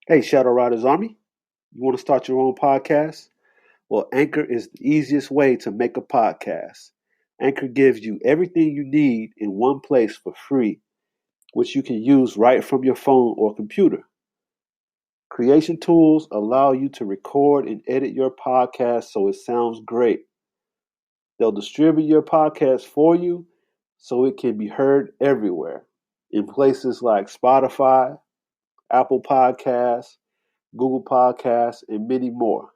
Hey, Shadow Riders Army, you want to start your own podcast? Well, Anchor is the easiest way to make a podcast. Anchor gives you everything you need in one place for free, which you can use right from your phone or computer. Creation tools allow you to record and edit your podcast so it sounds great. They'll distribute your podcast for you so it can be heard everywhere in places like Spotify, Apple Podcasts, Google Podcasts, and many more.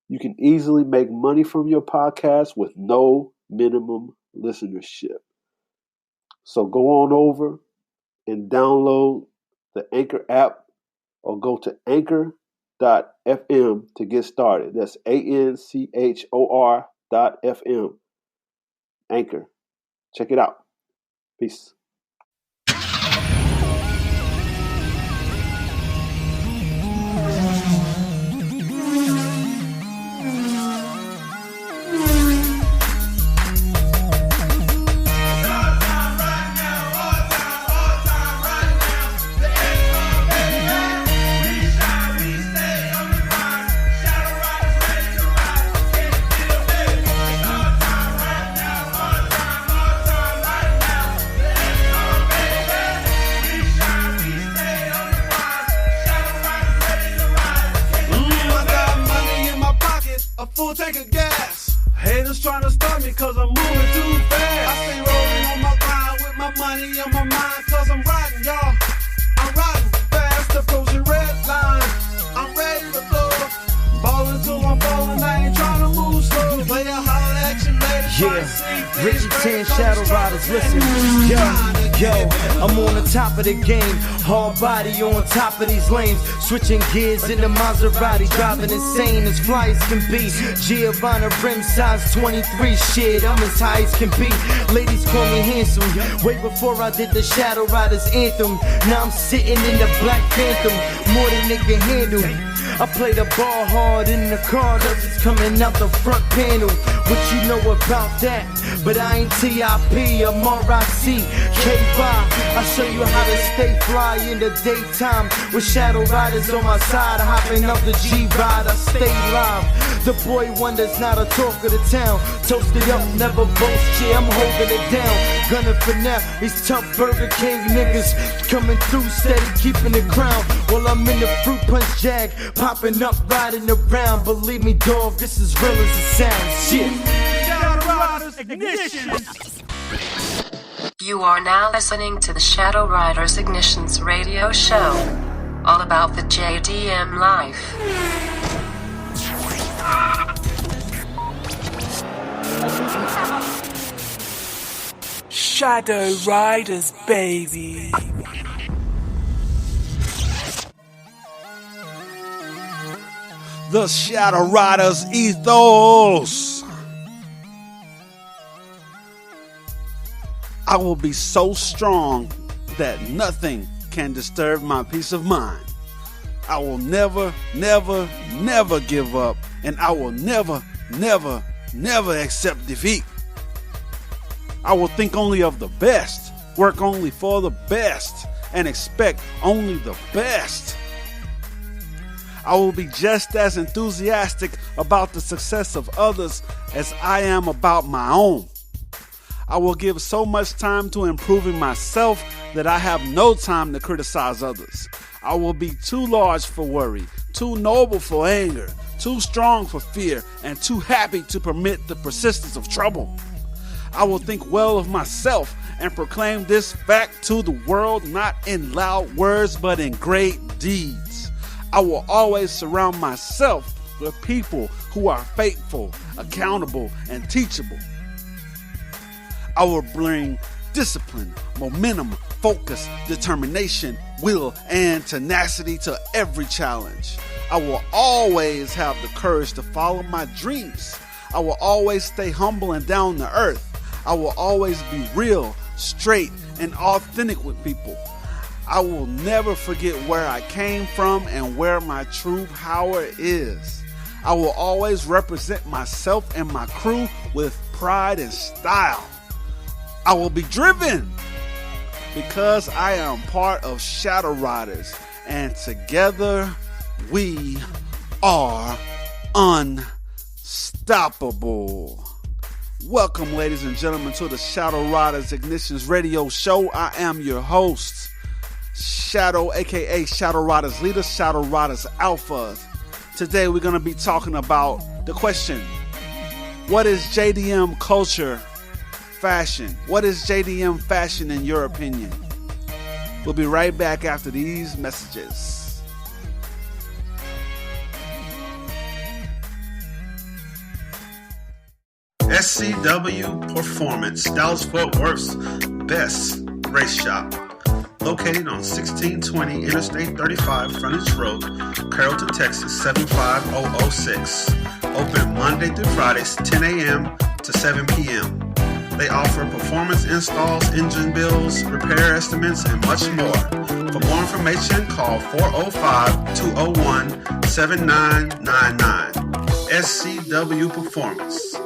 You can easily make money from your podcast with no minimum listenership. So go on over and download the Anchor app or go to anchor.fm to get started. That's ANCHOR.FM. Anchor. Check it out. Peace. Full tank of gas. Haters trying to stop me cause I'm moving too fast. I stay rolling on my grind with my money on my mind cause I'm riding, y'all. I'm riding fast, approaching red line. I'm ready to blow. Ballin' till I'm falling, I ain't trying to move slow. Play a holler at you later. Yeah, Richie 10 Shadow Riders, listen. Yo, I'm on the top of the game. Hard body on top of these lanes. Switching gears in the Maserati. Driving insane as fly as can be. Giovanna rim size 23. Shit, I'm as high as can be. Ladies call me handsome. Way before I did the Shadow Riders anthem. Now I'm sitting in the Black Phantom. More than they can handle. I play the ball hard in the car, it's coming out the front panel. What you know about that? But I ain't T.I.P., I'm R.I.C. K-Rock, I show you how to stay fly in the daytime. With Shadow Riders on my side, hopping up the G-Ride, I stay live. The boy wonders, not a talk of the town. Toasted up, never boast, yeah, I'm holding it down. Gunning for now, these tough Burger King niggas coming through steady, keeping the crown. While I'm in the fruit punch jag, popping up, riding around. Believe me, dog, this is real as it sounds. Shit. Shadow Riders Ignition. You are now listening to the Shadow Riders Ignitions radio show. All about the JDM life. Shadow Riders, baby. The Shadow Riders ethos. I will be so strong that nothing can disturb my peace of mind. I will never, never, never give up, and I will never, never, never accept defeat. I will think only of the best, work only for the best, and expect only the best. I will be just as enthusiastic about the success of others as I am about my own. I will give so much time to improving myself that I have no time to criticize others. I will be too large for worry, too noble for anger, too strong for fear, and too happy to permit the persistence of trouble. I will think well of myself and proclaim this fact to the world, not in loud words, but in great deeds. I will always surround myself with people who are faithful, accountable, and teachable. I will bring discipline, momentum, focus, determination, will, and tenacity to every challenge. I will always have the courage to follow my dreams. I will always stay humble and down to earth. I will always be real, straight, and authentic with people. I will never forget where I came from and where my true power is. I will always represent myself and my crew with pride and style. I will be driven because I am part of Shadow Riders and together we are unstoppable. Welcome, ladies and gentlemen, to the Shadow Riders Ignitions Radio Show. I am your host, Shadow, aka Shadow Riders Leader, Shadow Riders Alpha. Today we're going to be talking about the question, what is JDM culture fashion? What is JDM fashion in your opinion? We'll be right back after these messages. SCW Performance, Dallas-Fort Worth's best race shop. Located on 1620 Interstate 35 Frontage Road, Carrollton, Texas 75006. Open Monday through Fridays 10 a.m. to 7 p.m. They offer performance installs, engine builds, repair estimates, and much more. For more information, call 405-201-7999. SCW Performance.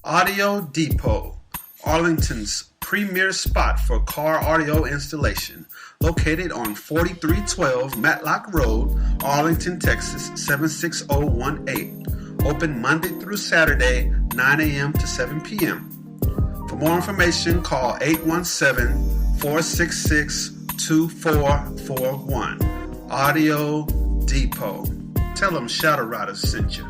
Audio Depot, Arlington's premier spot for car audio installation. Located on 4312 Matlock Road, Arlington, Texas 76018. Open Monday through Saturday, 9 a.m. to 7 p.m. For more information, call 817-466-2441. Audio Depot. Tell them Shadow Riders sent you.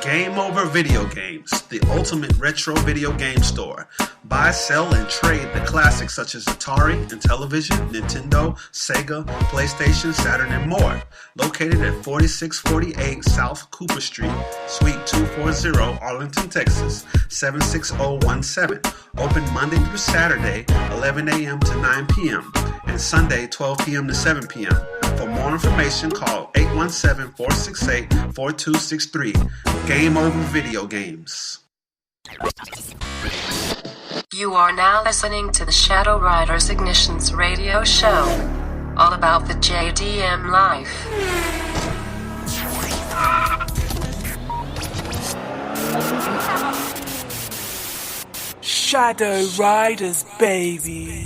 Game Over Video Games, the ultimate retro video game store. Buy, sell, and trade the classics such as Atari and Television, Nintendo, Sega, PlayStation, Saturn, and more. Located at 4648 South Cooper Street, Suite 240, Arlington, Texas, 76017. Open Monday through Saturday, 11 a.m. to 9 p.m. and Sunday, 12 p.m. to 7 p.m. For more information, call 817-468-4263. Game Over Video Games. You are now listening to the Shadow Riders Ignitions Radio Show, all about the JDM life. Shadow Riders, baby.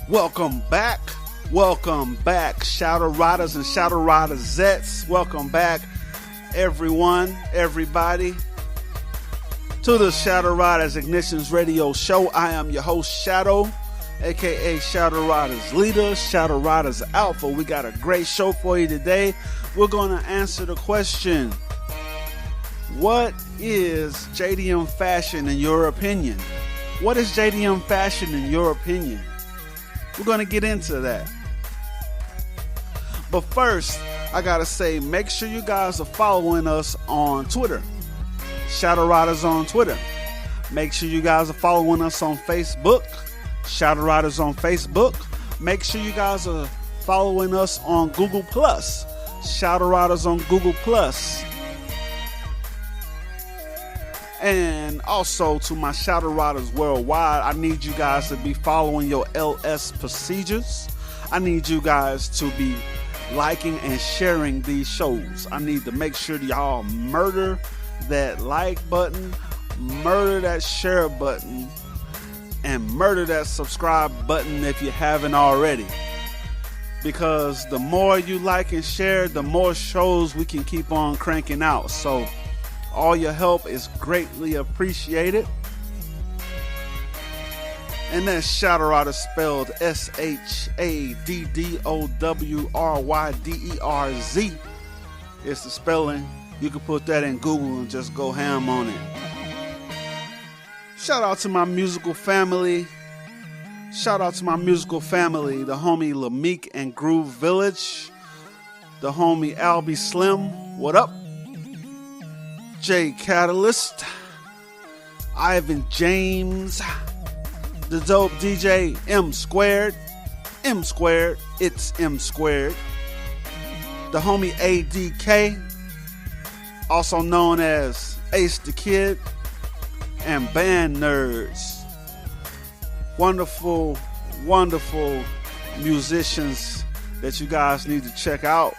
Welcome back, Shadow Riders and Shadow Riders Zets. Welcome back, everyone, everybody, to the Shadow Riders Ignitions Radio Show. I am your host, Shadow, aka Shadow Riders Leader, Shadow Riders Alpha. We got a great show for you today. We're going to answer the question, what is JDM fashion in your opinion? What is JDM fashion in your opinion? We're going to get into that. But first, I got to say, make sure you guys are following us on Twitter. Shadow Riders on Twitter. Make sure you guys are following us on Facebook. Shadow Riders on Facebook. Make sure you guys are following us on Google+. Shadow Riders on Google+. And also to my Shadow Riders worldwide, I need you guys to be following your LS procedures. I need you guys to be liking and sharing these shows. I need to make sure that y'all murder that like button, murder that share button, and murder that subscribe button if you haven't already. Because the more you like and share, the more shows we can keep on cranking out. So all your help is greatly appreciated. And that's Shadow Riders spelled SHADDOWRYDERZ. It's the spelling. You can put that in Google and just go ham on it. Shout out to my musical family. The homie Lameek and Groove Village. The homie Albie Slim. What up? J Catalyst, Ivan James, the dope DJ M Squared, it's M Squared, the homie ADK, also known as Ace the Kid, and Band Nerds. Wonderful musicians that you guys need to check out.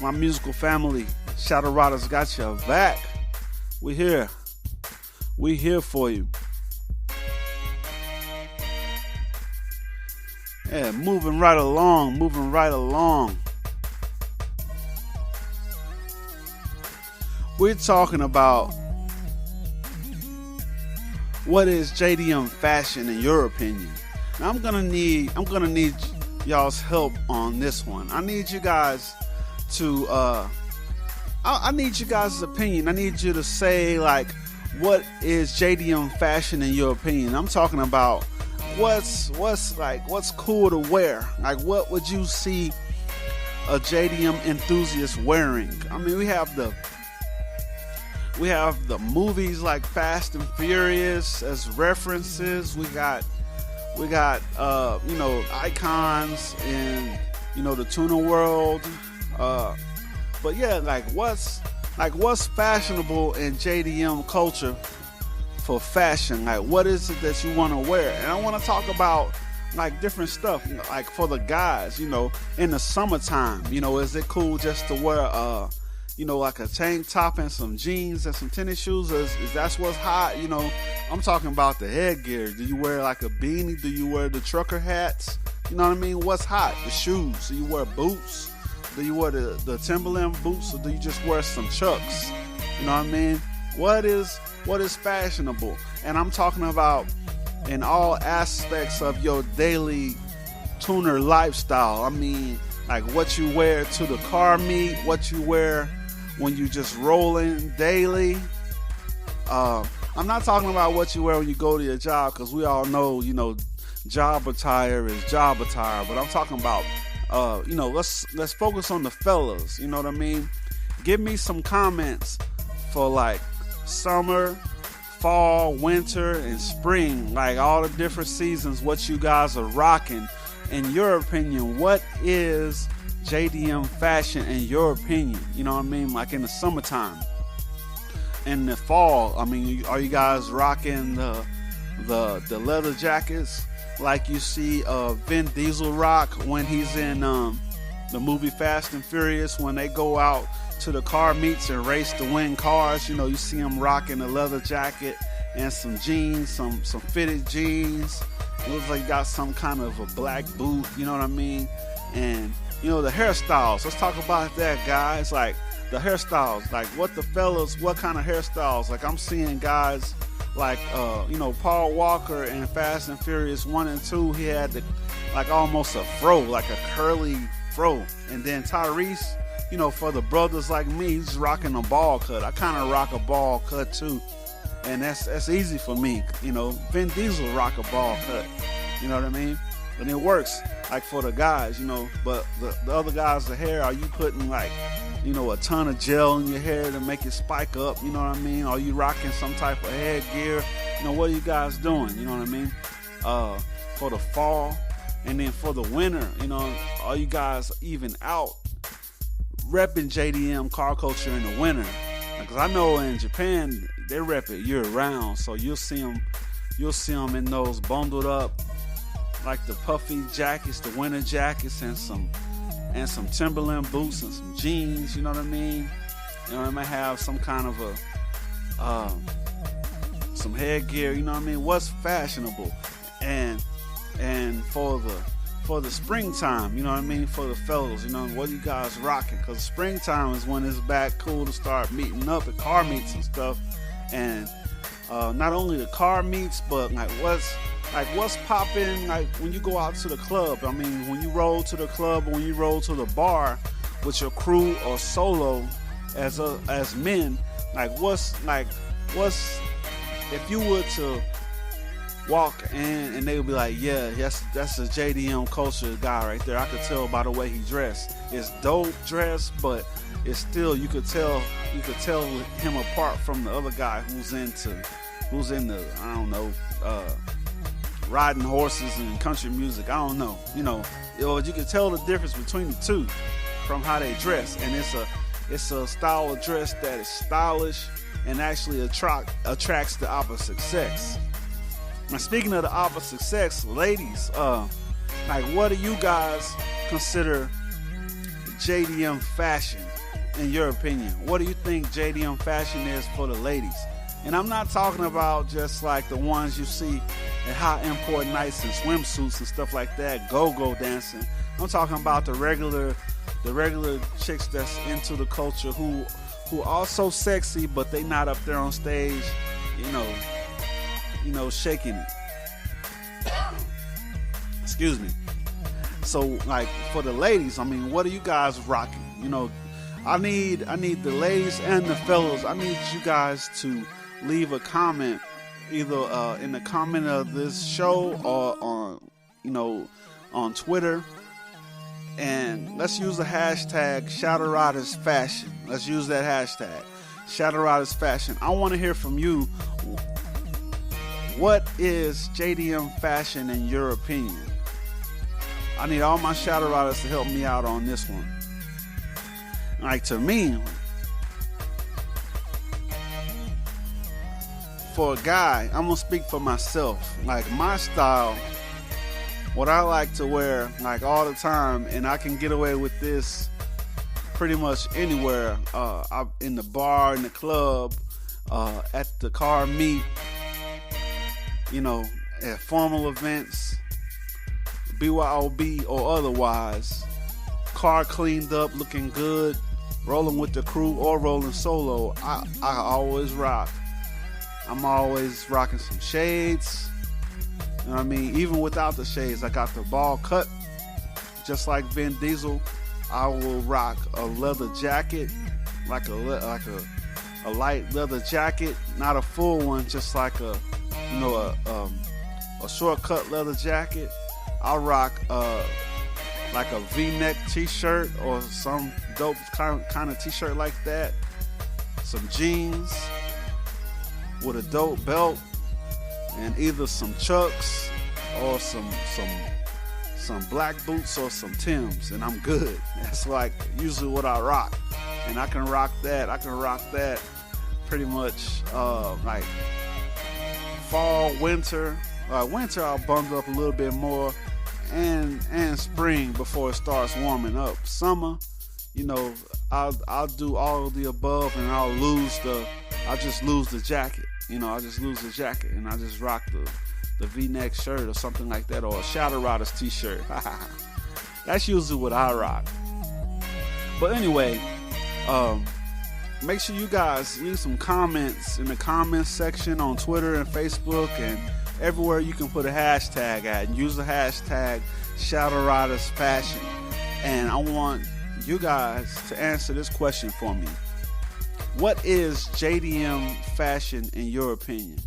My musical family, Shadow Riders got your back. We here. We here for you. Yeah, moving right along. We're talking about what is JDM Fashion in your opinion. Now I'm gonna need y'all's help on this one. I need you guys to I need you guys' opinion. I need you to say, like, what is JDM Fashion in your opinion? I'm talking about what's cool to wear. Like, what would you see a JDM enthusiast wearing? I mean, we have the movies like Fast and Furious as references. We got icons in the tuna world. But yeah, what's fashionable in JDM culture for fashion? Like, what is it that you want to wear? And I want to talk about like different stuff, like for the guys, in the summertime, is it cool just to wear like a tank top and some jeans and some tennis shoes? Is that's what's hot? I'm talking about the headgear. Do you wear like a beanie? Do you wear the trucker hats? You know what I mean? What's hot? The shoes. Do you wear boots? Do you wear the Timberland boots, or do you just wear some Chucks? You know what I mean? What is fashionable? And I'm talking about in all aspects of your daily tuner lifestyle. I mean, like what you wear to the car meet, what you wear when you just rolling daily. I'm not talking about what you wear when you go to your job, because we all know, job attire is job attire. But I'm talking about, let's focus on the fellas. You know what I mean? Give me some comments for like summer, fall, winter, and spring, like all the different seasons, what you guys are rocking. In your opinion, what is JDM fashion in your opinion? You know what I mean? Like in the summertime. In the fall, I mean, are you guys rocking the leather jackets like you see Vin Diesel rock when he's in the movie Fast and Furious, when they go out to the car meets and race to win cars? You see him rocking a leather jacket and some jeans, some fitted jeans. It looks like he got some kind of a black boot, you know what I mean? And the hairstyles, let's talk about that, guys. Like the hairstyles, like what kind of hairstyles? Like I'm seeing guys like Paul Walker in Fast and Furious 1 and 2, he had like almost a fro, like a curly fro. And then Tyrese, for the brothers like me, he's rocking a ball cut. I kind of rock a ball cut too, and that's easy for me. Vin Diesel rock a ball cut, you know what I mean? And it works like for the guys, but the other guys, the hair, are you putting like a ton of gel in your hair to make it spike up? You know what I mean? Are you rocking some type of headgear? What are you guys doing? You know what I mean? For the fall, and then for the winter, are you guys even out repping JDM car culture in the winter? Because I know in Japan they rep it year round, so you'll see them in those bundled up, like the puffy jackets, the winter jackets, and some Timberland boots and some jeans. You know what I mean? They might have some kind of some headgear. You know what I mean? What's fashionable? And for the springtime, you know what I mean? For the fellas, what are you guys rocking? Because springtime is when it's back cool to start meeting up at car meets and stuff. And not only the car meets, but what's popping, like when you go out to the club? I mean, when you roll to the club, or when you roll to the bar with your crew or solo as men, what's if you were to walk in and they would be like, yeah, that's a JDM culture guy right there. I could tell by the way he dressed. It's dope dress, but it's still, you could tell him apart from the other guy who's into I don't know, riding horses and country music. I don't know, you can tell the difference between the two from how they dress. And it's a style of dress that is stylish and actually attracts the opposite sex. Now, speaking of the opposite sex, ladies, what are you guys consider JDM Fashion in your opinion? What do you think JDM Fashion is for the ladies? And I'm not talking about just like the ones you see at high import nights and swimsuits and stuff like that, go-go dancing. I'm talking about the regular chicks that's into the culture who also sexy, but they not up there on stage, shaking it. Excuse me. So like for the ladies, I mean, what are you guys rocking? I need the ladies and the fellas. I need you guys to leave a comment, either in the comment of this show or on Twitter. And let's use the hashtag Shadow Riders Fashion. Let's use that hashtag Shadow Riders Fashion. I want to hear from you. What is JDM Fashion in your opinion? I need all my Shadow Riders to help me out on this one. Like, to me, for a guy, I'm gonna speak for myself. Like, my style, what I like to wear like all the time, and I can get away with this pretty much anywhere. I'm in the bar, in the club, at the car meet, at formal events, BYOB or otherwise. Car cleaned up, looking good, rolling with the crew or rolling solo. I always rock. I'm always rocking some shades. You know what I mean? Even without the shades, I got the ball cut. Just like Vin Diesel, I will rock a leather jacket, like a light leather jacket, not a full one, just like a short-cut leather jacket. I'll rock like a V-neck t-shirt or some dope kind of t-shirt like that. Some jeans with a dope belt, and either some Chucks or some black boots or some Timbs, and I'm good. That's like usually what I rock, and I can rock that. Pretty much like fall, winter. Winter I'll bundle up a little bit more, and spring before it starts warming up. Summer, I'll do all of the above, and I'll just lose the jacket. I just lose the jacket, and I just rock the V-neck shirt or something like that, or a Shadow Riders t-shirt. That's usually what I rock. But anyway, make sure you guys leave some comments in the comments section on Twitter and Facebook and everywhere you can put a hashtag at, and use the hashtag Shadow Riders Fashion. And I want you guys to answer this question for me. What is JDM Fashion in your opinion?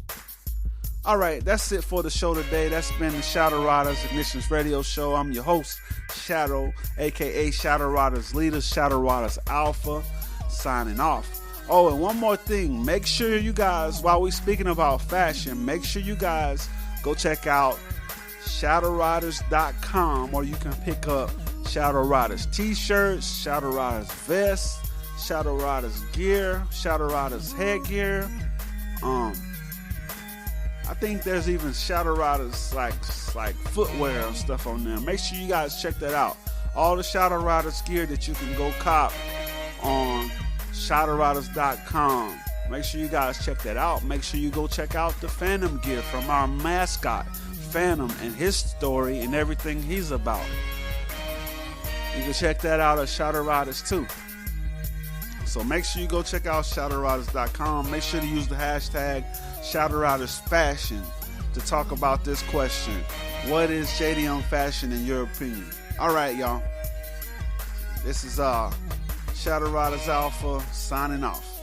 All right, that's it for the show today. That's been the Shadow Riders Ignitions Radio Show. I'm your host, Shadow, aka Shadow Riders Leader, Shadow Riders Alpha, signing off. Oh, and one more thing. Make sure you guys, while we're speaking about fashion, make sure you guys go check out shadowriders.com, or you can pick up Shadow Riders t-shirts, Shadow Riders vests, Shadow Riders gear, Shadow Riders headgear. I think there's even Shadow Riders like footwear and stuff on there. Make sure you guys check that out. All the Shadow Riders gear that you can go cop on shadowriders.com. Make sure you guys check that out. Make sure you go check out the Phantom gear from our mascot, Phantom, and his story and everything he's about. You can check that out at Shadow Riders too. So make sure you go check out shadowriders.com. Make sure to use the hashtag Shadow Riders Fashion to talk about this question. What is JDM Fashion in your opinion? All right, y'all. This is Shadow Riders Alpha signing off.